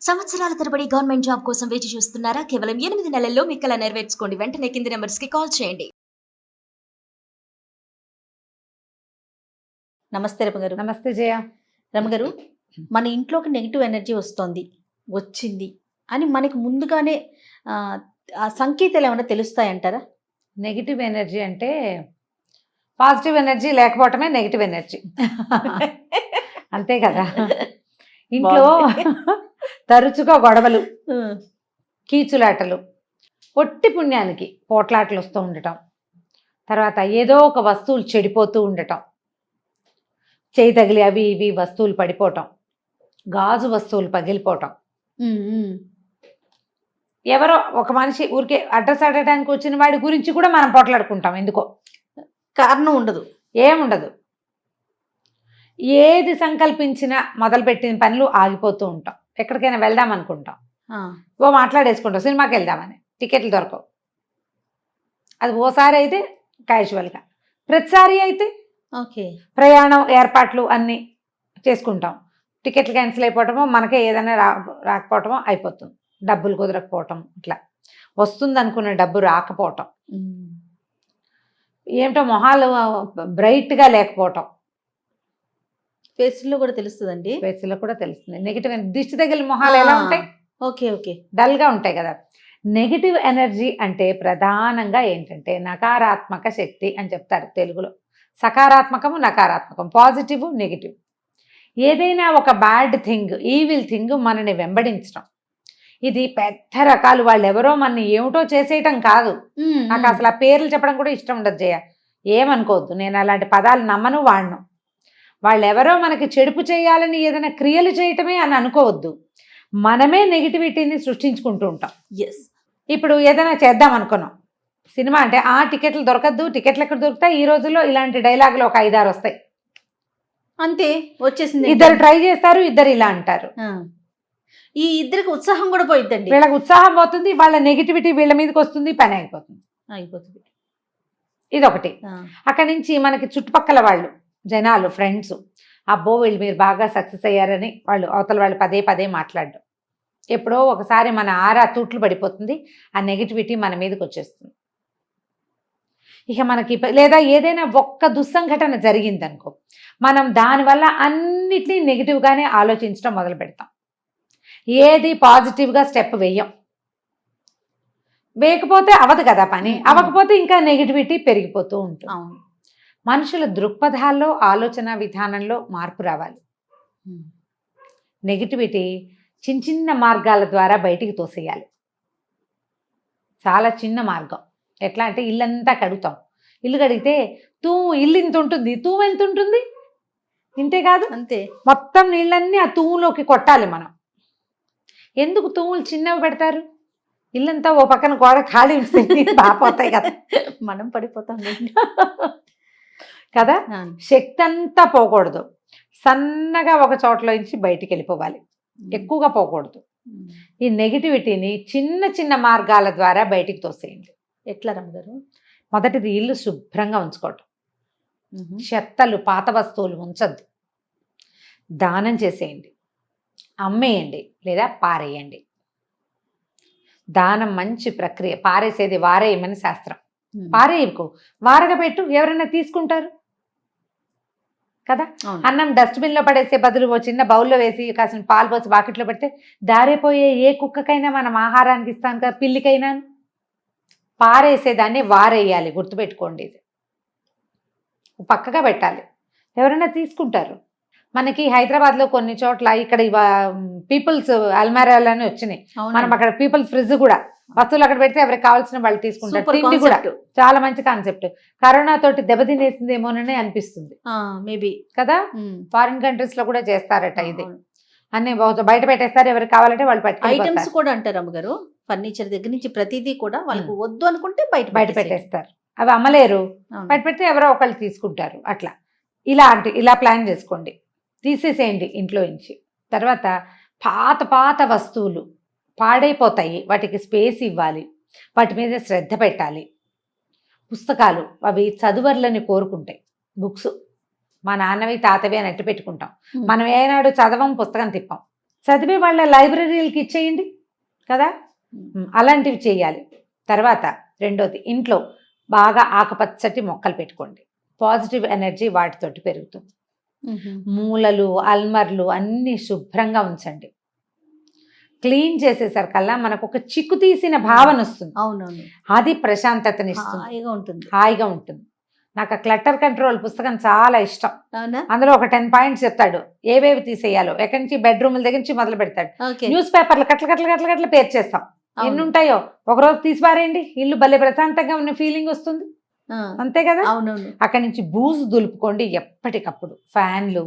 సంవత్సరాల తరబడి government job కోసం వేచి చూస్తున్నారా? కేవలం 8 నెలల్లో మీ కల నెరవేర్చుకోండి. వెంటనే కింది నంబర్స్‌కి కాల్ చేయండి. నమస్తే రమగారు. నమస్తే జయ. రమగారు, మన ఇంట్లోకి నెగెటివ్ ఎనర్జీ వస్తోంది, వచ్చింది అని మనకు ముందుగానే ఆ సంకేతాలు ఏమైనా తెలుస్తాయంటారా? నెగిటివ్ ఎనర్జీ అంటే పాజిటివ్ ఎనర్జీ లేకపోవటమే నెగిటివ్ ఎనర్జీ. అంతే కదా. ఇంట్లో తరచుగా గొడవలు, కీచులాటలు, ఒట్టి పుణ్యానికి పోట్లాటలు వస్తూ ఉండటం, తర్వాత ఏదో ఒక వస్తువులు చెడిపోతూ ఉండటం, చేయి తగిలి అవి ఇవి వస్తువులు పడిపోవటం, గాజు వస్తువులు పగిలిపోవటం, ఎవరో ఒక మనిషి ఊరికే అడ్రస్ అడగడానికి వచ్చిన వాడి గురించి కూడా మనం పోట్లాడుకుంటాం. ఎందుకో కారణం ఉండదు, ఏముండదు. ఏది సంకల్పించినా మొదలుపెట్టిన పనులు ఆగిపోతూ ఉంటాం. ఎక్కడికైనా వెళ్దాం అనుకుంటాం, ఓ మాట్లాడేసుకుంటాం సినిమాకి వెళ్దామని, టికెట్లు దొరకవు. అది ఓసారి అయితే క్యాజువల్గా, ప్రతిసారి అయితే ఓకే ప్రయాణం ఏర్పాట్లు అన్నీ చేసుకుంటాం. టికెట్లు క్యాన్సిల్ అయిపోవటమో, మనకే ఏదైనా రాకపోవటమో అయిపోతుంది. డబ్బులు కుదరకపోవటం, ఇట్లా వస్తుంది అనుకున్న డబ్బు రాకపోవటం, ఏమిటో మొహాలు బ్రైట్గా లేకపోవటం, ఫేస్లో కూడా తెలుస్తుందండి. ఫేస్లో కూడా తెలుస్తుంది. నెగిటివ్ దిష్టి తగిలిన మొహాలు ఎలా ఉంటాయి? ఓకే ఓకే డల్గా ఉంటాయి కదా. నెగిటివ్ ఎనర్జీ అంటే ప్రధానంగా ఏంటంటే నకారాత్మక శక్తి అని చెప్తారు తెలుగులో. సకారాత్మకము, నకారాత్మకం, పాజిటివ్, నెగిటివ్. ఏదైనా ఒక బ్యాడ్ థింగ్, ఈవిల్ థింగ్ మనని వెంబడించడం. ఇది పెద్ద రకాలు. వాళ్ళు ఎవరో మనని ఏమిటో చేసేయటం కాదు. నాకు అసలు ఆ పేర్లు చెప్పడం కూడా ఇష్టం ఉండదు జయ, ఏమనుకోవద్దు. నేను అలాంటి పదాలు నమ్మను, వాడను. వాళ్ళు ఎవరో మనకి చెడుపు చేయాలని ఏదైనా క్రియలు చేయటమే అని అనుకోవద్దు. మనమే నెగిటివిటీని సృష్టించుకుంటూ ఉంటాం. ఎస్. ఇప్పుడు ఏదైనా చేద్దాం అనుకున్నాం, సినిమా అంటే టికెట్లు దొరకద్దు, టికెట్లు ఎక్కడ దొరుకుతాయి? ఈ రోజుల్లో ఇలాంటి డైలాగులు ఒక 5-6 వస్తాయి, అంతే వచ్చేసింది. ఇద్దరు ట్రై చేస్తారు, ఇద్దరు ఇలా అంటారు. ఈ ఇద్దరికి ఉత్సాహం కూడా పోయిద్దండి. వీళ్ళకి ఉత్సాహం పోతుంది, వాళ్ళ నెగిటివిటీ వీళ్ళ మీదకి వస్తుంది, పని అయిపోతుంది. ఇదొకటి. అక్కడి నుంచి మనకి చుట్టుపక్కల వాళ్ళు, జనాలు, ఫ్రెండ్స్, అబ్బో వీళ్ళు మీరు బాగా సక్సెస్ అయ్యారని వాళ్ళు అవతల వాళ్ళు పదే పదే మాట్లాడడం. ఎప్పుడో ఒకసారి మన ఆరా తూట్లు పడిపోతుంది, ఆ నెగిటివిటీ మన మీదకి వచ్చేస్తుంది. ఇక మనకి లేదా ఏదైనా ఒక్క దుస్సంఘటన జరిగిందనుకో, మనం దానివల్ల అన్నిటినీ నెగిటివ్గానే ఆలోచించడం మొదలు పెడతాం. ఏది పాజిటివ్గా స్టెప్ వేయకపోతే అవదు కదా పని. అవ్వకపోతే ఇంకా నెగిటివిటీ పెరిగిపోతూ ఉంటుంది. మనుషుల దృక్పథాల్లో, ఆలోచన విధానంలో మార్పు రావాలి. నెగిటివిటీ చిన్న చిన్న మార్గాల ద్వారా బయటికి తోసేయాలి. చాలా చిన్న మార్గం. ఎట్లా అంటే ఇల్లంతా కడుగుతాం, ఇల్లు కడిగితే ఇల్లు ఇంత ఉంటుంది, తూము ఎంత ఉంటుంది? ఇంతే కాదు, అంతే. మొత్తం నీళ్ళన్నీ ఆ తూములోకి కొట్టాలి మనం. ఎందుకు తూములు చిన్నవి పెడతారు? ఇల్లంతా ఓ పక్కన గోడ ఖాళీ ఉంచితే బాపోతాయి కదా, మనం పడిపోతాం కదా. శక్తి అంతా పోకూడదు, సన్నగా ఒక చోట్లోంచి బయటికి వెళ్ళిపోవాలి, ఎక్కువగా పోకూడదు. ఈ నెగిటివిటీని చిన్న చిన్న మార్గాల ద్వారా బయటికి తోసేయండి. ఎట్లా రమ్మగారు? మొదటిది ఇల్లు శుభ్రంగా ఉంచుకోవటం. చెత్తలు, పాత వస్తువులు ఉంచద్దు. దానం చేసేయండి, అమ్మేయండి లేదా పారేయండి. దానం మంచి ప్రక్రియ. పారేసేది వారేయమని శాస్త్రం. పారేయకు, వారగా పెట్టు, ఎవరైనా తీసుకుంటారు కదా. అన్నం డస్ట్బిన్లో పడేసే బదులు ఓ చిన్న బౌల్లో వేసి కాసిన పాలు పోసి బాకెట్లో పెడితే దారిపోయే ఏ కుక్కకైనా మనం ఆహారానికి ఇస్తాం కదా, పిల్లికైనా. పారేసేదాన్ని వారేయాలి, గుర్తుపెట్టుకోండి. ఇది పక్కగా పెట్టాలి, ఎవరైనా తీసుకుంటారు. మనకి హైదరాబాద్లో కొన్ని చోట్ల ఇక్కడ పీపుల్స్ అల్మారాలని వచ్చినాయి. మనం అక్కడ పీపుల్స్ ఫ్రిడ్జ్ కూడా వస్తువులు అక్కడ పెడితే ఎవరికి కావాల్సిన వాళ్ళు తీసుకుంటారు. తిండి కూడా చాలా మంచి కాన్సెప్ట్. కరోనా తోటి దెబ్బతినేసిందేమోనని అనిపిస్తుంది మేబీ కదా. ఫారిన్ కంట్రీస్ లో కూడా చేస్తారట ఇది. అన్ని బయట పెట్టేస్తారు, ఎవరికి కావాలంటే వాళ్ళు ఐటమ్స్ కూడా అంటారు అమ్మగారు. ఫర్నిచర్ దగ్గర నుంచి ప్రతిదీ కూడా వాళ్ళకు వద్దు అనుకుంటే బయట పెట్టేస్తారు. అవి అమ్మలేరు, బయట పెడితే ఎవరో ఒకళ్ళు తీసుకుంటారు. అట్లా ఇలా ప్లాన్ చేసుకోండి, తీసేసేయండి ఇంట్లో నుంచి. తర్వాత పాత వస్తువులు పాడైపోతాయి, వాటికి స్పేస్ ఇవ్వాలి, వాటి మీద శ్రద్ధ పెట్టాలి. పుస్తకాలు అవి చదువర్లని కోరుకుంటాయి. బుక్స్ మా నాన్నవి తాతవి అని అట్టు పెట్టుకుంటాం. మనం ఏనాడు చదవం, పుస్తకం తిప్పాం. చదివే వాళ్ళ లైబ్రరీలకి ఇచ్చేయండి కదా. అలాంటివి చేయాలి. తర్వాత రెండోది, ఇంట్లో బాగా ఆకుపచ్చటి మొక్కలు పెట్టుకోండి. పాజిటివ్ ఎనర్జీ వాటితోటి పెరుగుతుంది. మూలలు, అల్మర్లు అన్నీ శుభ్రంగా ఉంచండి. క్లీన్ చేసేసరికల్లా మనకు ఒక చిక్కు తీసిన భావన వస్తుంది. అవునవును, అది ప్రశాంతతనిస్తుంది, హాయిగా ఉంటుంది. హాయిగా ఉంటుంది. నాకు ఆ క్లటర్ కంట్రోల్ పుస్తకం చాలా ఇష్టం. అవునా? అందులో ఒక 10 పాయింట్స్ చెప్తాడు, ఏవేవి తీసేయాలో. ఎక్కడి నుంచి బెడ్రూమ్ల దగ్గర నుంచి మొదలు పెడతాడు. ఓకే. న్యూస్ పేపర్లు కట్ల పేరు చేస్తాం. అవును. ఎన్ని ఉంటాయో ఒకరోజు తీసిపారేయండి, ఇల్లు భలే ప్రశాంతంగా ఉన్న ఫీలింగ్ వస్తుంది. ఆ, అంతే కదా. అవునవును. అక్కడి నుంచి బూజు దులుపుకోండి ఎప్పటికప్పుడు. ఫ్యాన్లు,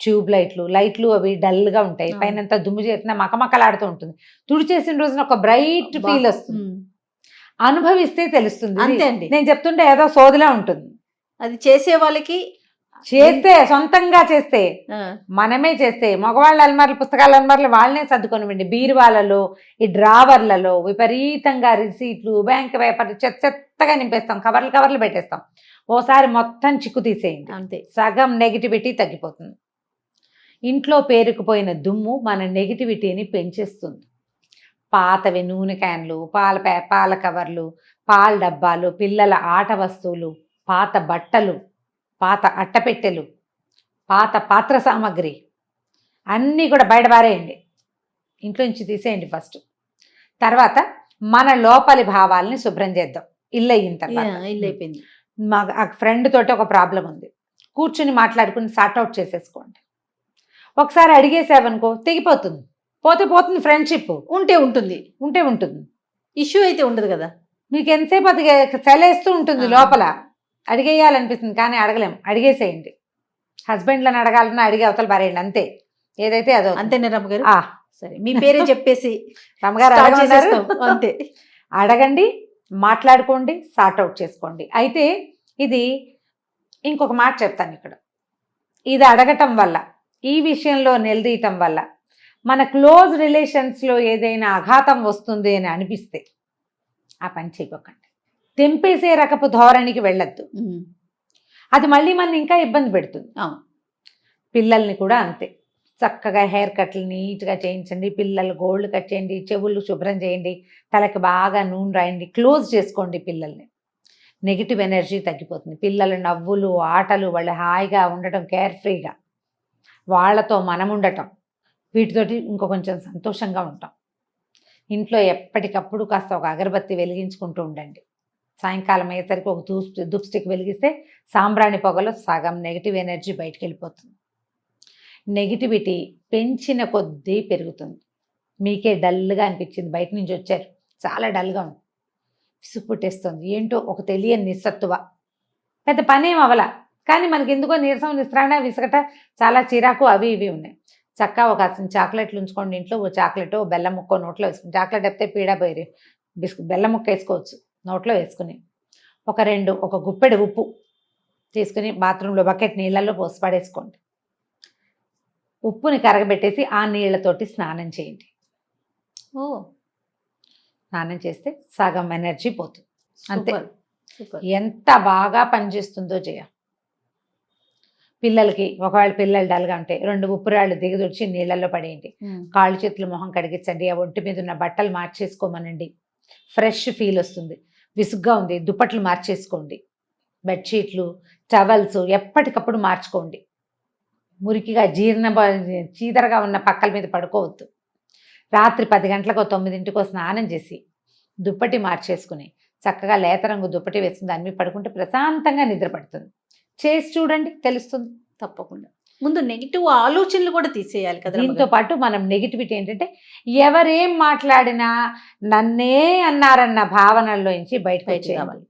ట్యూబ్ లైట్లు అవి డల్గా ఉంటాయి. అవును. పైనంతా దుమ్ము చేరినా మకమకలాడుతూ ఉంటుంది. తుడిచేసిన రోజున ఒక బ్రైట్ బా. ఫీల్ వస్తుంది. అనుభవిస్తే తెలుస్తుంది. అంతే అండి. నేను చెప్తుంటే ఏదో సోదిలా ఉంటుంది. అది చేసే వాళ్ళకి చేస్తే, సొంతంగా చేస్తే, ఆ, మనమే చేస్తే, మగవాళ్ళ అల్మార్లు, పుస్తకాల అల్మార్లు వాళ్ళనే సర్దుకొనివ్వండి. బీరువాలలో, ఈ డ్రావర్లలో విపరీతంగా రిసీట్లు, బ్యాంక్ పేపర్లు చెత్తగా నింపేస్తాం. కవర్లు పెట్టేస్తాం. ఓసారి మొత్తం చిక్కు తీసేయండి. అంతే. సగం నెగిటివిటీ తగ్గిపోతుంది. ఇంట్లో పేరుకుపోయిన దుమ్ము మన నెగిటివిటీని పెంచేస్తుంది. పాతవి నూనె క్యాన్లు, పాల కవర్లు, పాల డబ్బాలు, పిల్లల ఆట వస్తువులు, పాత బట్టలు, పాత అట్టపెట్టెలు, పాత పాత్ర సామాగ్రి అన్నీ కూడా బయట పారేయండి. ఇంట్లో నుంచి తీసేయండి ఫస్ట్. తర్వాత మన లోపలి భావాల్ని శుభ్రం చేద్దాం. ఇల్లు అయిన తర్వాత. ఇల్లు అయిపోయింది. మా ఫ్రెండ్ తోటి ఒక ప్రాబ్లం ఉంది, కూర్చుని మాట్లాడుకుని సార్ట్అవుట్ చేసేసుకోండి. ఒకసారి అడిగేసావనుకో తెగిపోతుంది. పోతుంది ఫ్రెండ్షిప్. ఉంటే ఉంటుంది. ఇష్యూ అయితే ఉండదు కదా. మీకు ఎంతసేపు అది చలేస్తూ ఉంటుంది లోపల. అడిగేయాలనిపిస్తుంది కానీ అడగలేం. అడిగేసేయండి. హస్బెండ్లను అడగాలన్నా అడిగే అవతల పారేయండి. అంతే. ఏదైతే అదో. అంతేనా రమ్మగారు? సరే, మీ పేరే చెప్పేసి రమ్మగారు చేసేస్తాం. అంతే. అడగండి, మాట్లాడుకోండి, సార్ట్అవుట్ చేసుకోండి. అయితే ఇది ఇంకొక మాట చెప్తాను ఇక్కడ. ఇది అడగటం వల్ల, ఈ విషయంలో నిలదీయటం వల్ల మన క్లోజ్ రిలేషన్స్లో ఏదైనా ఆఘాతం వస్తుంది అని అనిపిస్తే ఆ పని చేయకండి. తెంపేసే రకపు ధోరణికి వెళ్ళొద్దు. అది మళ్ళీ మన ఇంకా ఇబ్బంది పెడుతుంది. పిల్లల్ని కూడా అంతే. చక్కగా హెయిర్ కట్లు నీట్గా చేయించండి. పిల్లలు గోల్డ్ కట్ చేయండి, చెవులు శుభ్రం చేయండి, తలకి బాగా నూనె రాయండి, క్లోజ్ చేసుకోండి పిల్లల్ని. నెగిటివ్ ఎనర్జీ తగ్గిపోతుంది. పిల్లల నవ్వులు, ఆటలు, వాళ్ళు హాయిగా ఉండటం, కేర్ఫ్రీగా వాళ్ళతో మనం ఉండటం, వీటితోటి ఇంకో కొంచెం సంతోషంగా ఉంటాం. ఇంట్లో ఎప్పటికప్పుడు కాస్త ఒక అగరబత్తి వెలిగించుకుంటూ ఉండండి. సాయంకాలం అయ్యేసరికి ఒక ధూప్ స్టిక్ వెలిగిస్తే సాంబ్రాణి పొగలో సగం నెగిటివ్ ఎనర్జీ బయటికి వెళ్ళిపోతుంది. నెగిటివిటీ పెంచిన కొద్దీ పెరుగుతుంది. మీకే డల్గా అనిపించింది, బయట నుంచి వచ్చారు, చాలా డల్గా ఉంది, విసుగు పుట్టేస్తుంది, ఏంటో ఒక తెలియని నిస్సత్తువ, పెద్ద పనేం అవల కానీ మనకి ఎందుకో నీరసం, నిస్త్రాణ, విసగట, చాలా చిరాకు, అవి ఇవి ఉన్నాయి. చక్కగా ఒక చాక్లెట్లు ఉంచుకోండి ఇంట్లో. ఓ చాక్లెట్, ఓ బెల్లం ముక్క నోట్లో వేసుకుని, చాక్లెట్ అయితే పీడా పోయి బెల్లం ముక్క వేసుకోవచ్చు నోట్లో వేసుకుని, ఒక గుప్పెడు ఉప్పు తీసుకుని బాత్రూంలో బకెట్ నీళ్ళల్లో పోసి పడేసుకోండి. ఉప్పుని కరగబెట్టేసి ఆ నీళ్లతోటి స్నానం చేయండి. స్నానం చేస్తే సగం ఎనర్జీ పోతుంది. అంతే. ఎంత బాగా పనిచేస్తుందో చేయ. పిల్లలకి ఒకవేళ పిల్లలు డల్గా ఉంటే 2 ఉప్పురాళ్ళు దిగదొచ్చి నీళ్ళల్లో పడేయండి. కాళ్ళు చేతులు మొహం కడిగించండి. ఆ ఒంటి మీద ఉన్న బట్టలు మార్చేసుకోమనండి. ఫ్రెష్ ఫీల్ వస్తుంది. విసుగ్గా ఉంది, దుప్పట్లు మార్చేసుకోండి. బెడ్షీట్లు, టవల్స్ ఎప్పటికప్పుడు మార్చుకోండి. మురికిగా చీదరగా ఉన్న పక్కల మీద పడుకోవద్దు. రాత్రి 10 గంటలకో 9ంటికో స్నానం చేసి దుప్పటి మార్చేసుకుని చక్కగా లేత రంగు దుప్పటి వేసుకుని దాని మీద పడుకుంటే ప్రశాంతంగా నిద్ర పడుతుంది. చేసి చూడండి, తెలుస్తుంది తప్పకుండా. ముందు నెగిటివ్ ఆలోచనలు కూడా తీసేయాలి కదా. దీంతో పాటు మనం నెగిటివిటీ ఏంటంటే ఎవరేం మాట్లాడినా నన్నే అన్నారన్న భావనల్లోంచి బయటకు వచ్చేయాలి.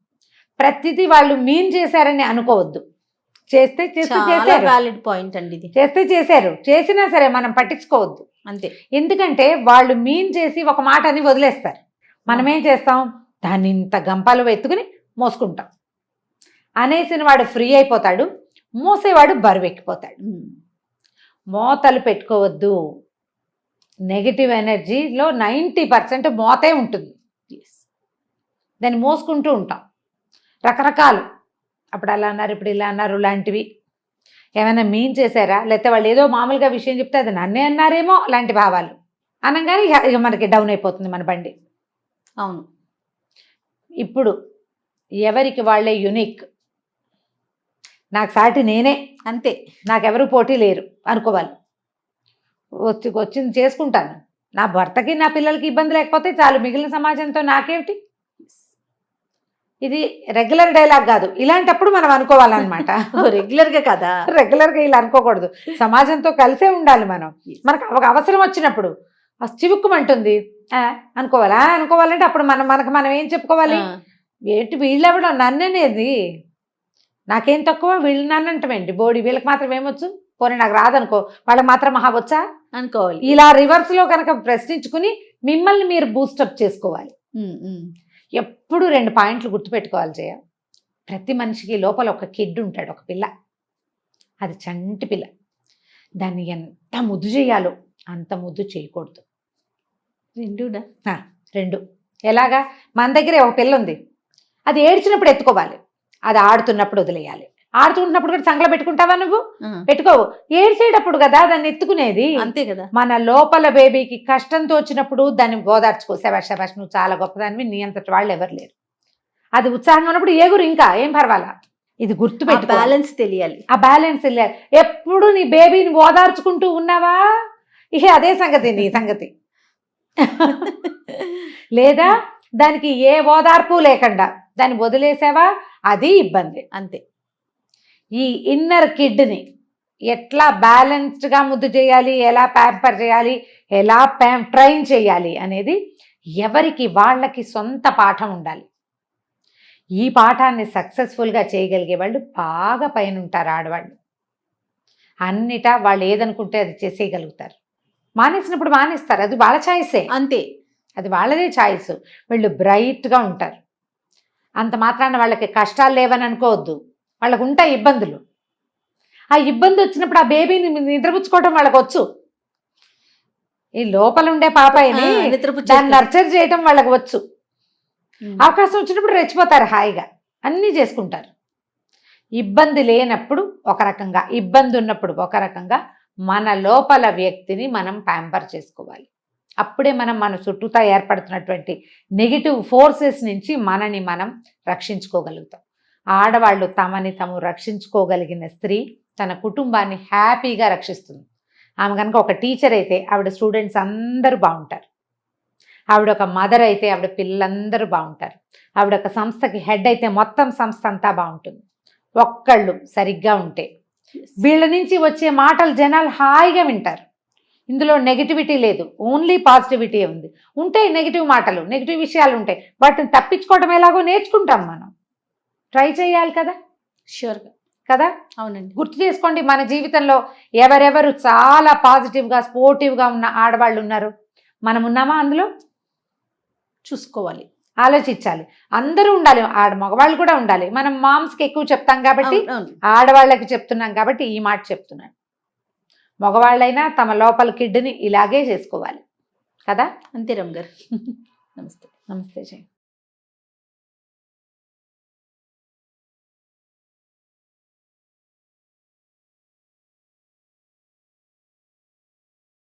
ప్రతిదీ వాళ్ళు మీన్ చేశారని అనుకోవద్దు. చేస్తే చేశారు, వ్యాలిడ్ పాయింట్ అండి ఇది. చేస్తే చేశారు, చేసినా సరే మనం పట్టించుకోవద్దు. అంతే. ఎందుకంటే వాళ్ళు మీన్ చేసి ఒక మాట అని వదిలేస్తారు. మనం ఏం చేస్తాం, దాన్ని ఇంత గంపాలు ఎత్తుకుని మోసుకుంటాం. అనేసిన వాడు ఫ్రీ అయిపోతాడు, మోసేవాడు బరువెక్కిపోతాడు. మోతలు పెట్టుకోవద్దు. నెగిటివ్ ఎనర్జీలో 90% మోతే ఉంటుంది. దాన్ని మోసుకుంటూ ఉంటాం రకరకాలు. అప్పుడు అలా అన్నారు, ఇప్పుడు ఇలా అన్నారు లాంటివి. ఏమైనా మీన్ చేశారా, లేకపోతే వాళ్ళు ఏదో మామూలుగా విషయం చెప్తే అది నన్నే అన్నారేమో లాంటి భావాలు అనగానే ఇక మనకి డౌన్ అయిపోతుంది మన బండి. అవును. ఇప్పుడు ఎవరికి వాళ్ళే యునిక్, నాకు సాటి నేనే, అంతే. నాకెవరు పోటీ లేరు అనుకోవాలి. వచ్చింది చేసుకుంటాను, నా భర్తకి నా పిల్లలకి ఇబ్బంది లేకపోతే చాలు, మిగిలిన సమాజంతో నాకేమిటి. ఇది రెగ్యులర్ డైలాగ్ కాదు, ఇలాంటప్పుడు మనం అనుకోవాలన్నమాట. రెగ్యులర్గా కదా, రెగ్యులర్గా ఇలా అనుకోకూడదు, సమాజంతో కలిసే ఉండాలి మనం. మనకు ఒక అవసరం వచ్చినప్పుడు చివుక్కుమంటుంది అనుకోవాలా, అనుకోవాలంటే అప్పుడు మనం ఏం చెప్పుకోవాలి, ఏంటి వీళ్ళెవడం నన్ననేది, నాకేం తక్కువ, వీళ్ళు నన్ను అంటామేంటి, బోడి వీళ్ళకి మాత్రం ఏమొచ్చు, పోనీ నాకు రాదనుకో, వాళ్ళకి మాత్రం మహా వచ్చా అనుకోవాలి. ఇలా రివర్స్లో కనుక ప్రశ్నించుకుని మిమ్మల్ని మీరు బూస్టప్ చేసుకోవాలి. ఎప్పుడు 2 పాయింట్లు గుర్తుపెట్టుకోవాలి జయ. ప్రతి మనిషికి లోపల ఒక కిడ్ ఉంటాడు, ఒక పిల్ల, అది చంటి పిల్ల. దాన్ని ఎంత ముద్దు చేయాలో అంత ముద్దు చేయకూడదు. రెండు ఎలాగా, మన దగ్గరే ఒక పిల్ల ఉంది, అది ఏడ్చినప్పుడు ఎత్తుకోవాలి, అది ఆడుతున్నప్పుడు వదిలేయాలి. ఆడుతున్నప్పుడు కూడా సంగలో పెట్టుకుంటావా నువ్వు, పెట్టుకోవు, ఏడ్చేటప్పుడు కదా దాన్ని ఎత్తుకునేది. అంతే కదా. మన లోపల బేబీకి కష్టంతో వచ్చినప్పుడు దాన్ని ఓదార్చుకో, శబాష్ శబాష్ నువ్వు చాలా గొప్పదానివి, నీ అంతటి వాళ్ళు ఎవరు లేరు. అది ఉత్సాహంగా ఉన్నప్పుడు ఏగురు, ఇంకా ఏం పర్వాలా. ఇది గుర్తుపెట్టు, బ్యాలెన్స్ తెలియాలి, ఆ బ్యాలెన్స్ తెలియాలి. ఎప్పుడు నీ బేబీని ఓదార్చుకుంటూ ఉన్నావా, ఇక అదే సంగతి నీ సంగతి. లేదా దానికి ఏ ఓదార్పు లేకుండా దాన్ని వదిలేసావా, అది ఇబ్బంది. అంతే. ఈ ఇన్నర్ కిడ్ని ఎట్లా బ్యాలెన్స్డ్గా ముద్దు చేయాలి, ఎలా ప్యాంపర్ చేయాలి, ఎలా ట్రైన్ చేయాలి అనేది ఎవరికి వాళ్ళకి సొంత పాఠం ఉండాలి. ఈ పాఠాన్ని సక్సెస్ఫుల్గా చేయగలిగే వాళ్ళు బాగా పైన ఉంటారు ఆడవాళ్ళు. అన్నిటా వాళ్ళు ఏదనుకుంటే అది చేసేయగలుగుతారు. మానేసినప్పుడు మానేస్తారు, అది వాళ్ళ ఛాయిసే, అంతే, అది వాళ్ళదే ఛాయిస్. వీళ్ళు బ్రైట్గా ఉంటారు, అంత మాత్రాన వాళ్ళకి కష్టాలు లేవని అనుకోవద్దు, వాళ్ళకు ఉంటాయి ఇబ్బందులు. ఆ ఇబ్బంది వచ్చినప్పుడు ఆ బేబీని నిద్రపుచ్చుకోవడం వాళ్ళకి వచ్చు. ఈ లోపల ఉండే పాపాయిని దాన్ని నర్చర్ చేయటం వాళ్ళకి వచ్చు. అవకాశం వచ్చినప్పుడు రెచ్చిపోతారు, హాయిగా అన్నీ చేసుకుంటారు. ఇబ్బంది లేనప్పుడు ఒక రకంగా, ఇబ్బంది ఉన్నప్పుడు ఒక రకంగా మన లోపల వ్యక్తిని మనం ప్యాంపర్ చేసుకోవాలి. అప్పుడే మనం మన చుట్టూతా ఏర్పడుతున్నటువంటి నెగిటివ్ ఫోర్సెస్ నుంచి మనని మనం రక్షించుకోగలుగుతాం. ఆడవాళ్ళు తమని తాము రక్షించుకోగలిగిన స్త్రీ తన కుటుంబాన్ని హ్యాపీగా రక్షిస్తుంది. ఆమె కనుక ఒక టీచర్ అయితే ఆవిడ స్టూడెంట్స్ అందరూ బాగుంటారు, ఆవిడ ఒక మదర్ అయితే ఆవిడ పిల్లలందరూ బాగుంటారు, ఆవిడ ఒక సంస్థకి హెడ్ అయితే మొత్తం సంస్థ అంతా బాగుంటుంది. ఒక్కళ్ళు సరిగ్గా ఉంటే వీళ్ళ నుంచి వచ్చే మాటలు జనాలు హాయిగా వింటారు. ఇందులో నెగిటివిటీ లేదు, ఓన్లీ పాజిటివిటీ ఉంది. ఉంటాయి నెగిటివ్ మాటలు, నెగిటివ్ విషయాలు ఉంటాయి, వాటిని తప్పించుకోవడం ఎలాగో నేర్చుకుంటాం మనం. ట్రై చేయాలి కదా, ష్యూర్గా కదా. అవునండి. గుర్తు చేసుకోండి, మన జీవితంలో ఎవరెవరు చాలా పాజిటివ్గా స్పోర్టివ్గా ఉన్న ఆడవాళ్ళు ఉన్నారు, మనం ఉన్నామా అందులో చూసుకోవాలి, ఆలోచించాలి. అందరూ ఉండాలి, మగవాళ్ళు కూడా ఉండాలి. మనం మామ్స్కి ఎక్కువ చెప్తాం కాబట్టి ఆడవాళ్ళకి చెప్తున్నాం కాబట్టి ఈ మాట చెప్తున్నాను. మగవాళ్ళైనా తమ లోపల కిడ్ని ఇలాగే చేసుకోవాలి కదా. అంతే రమ్ గారు. నమస్తే. నమస్తే జయ.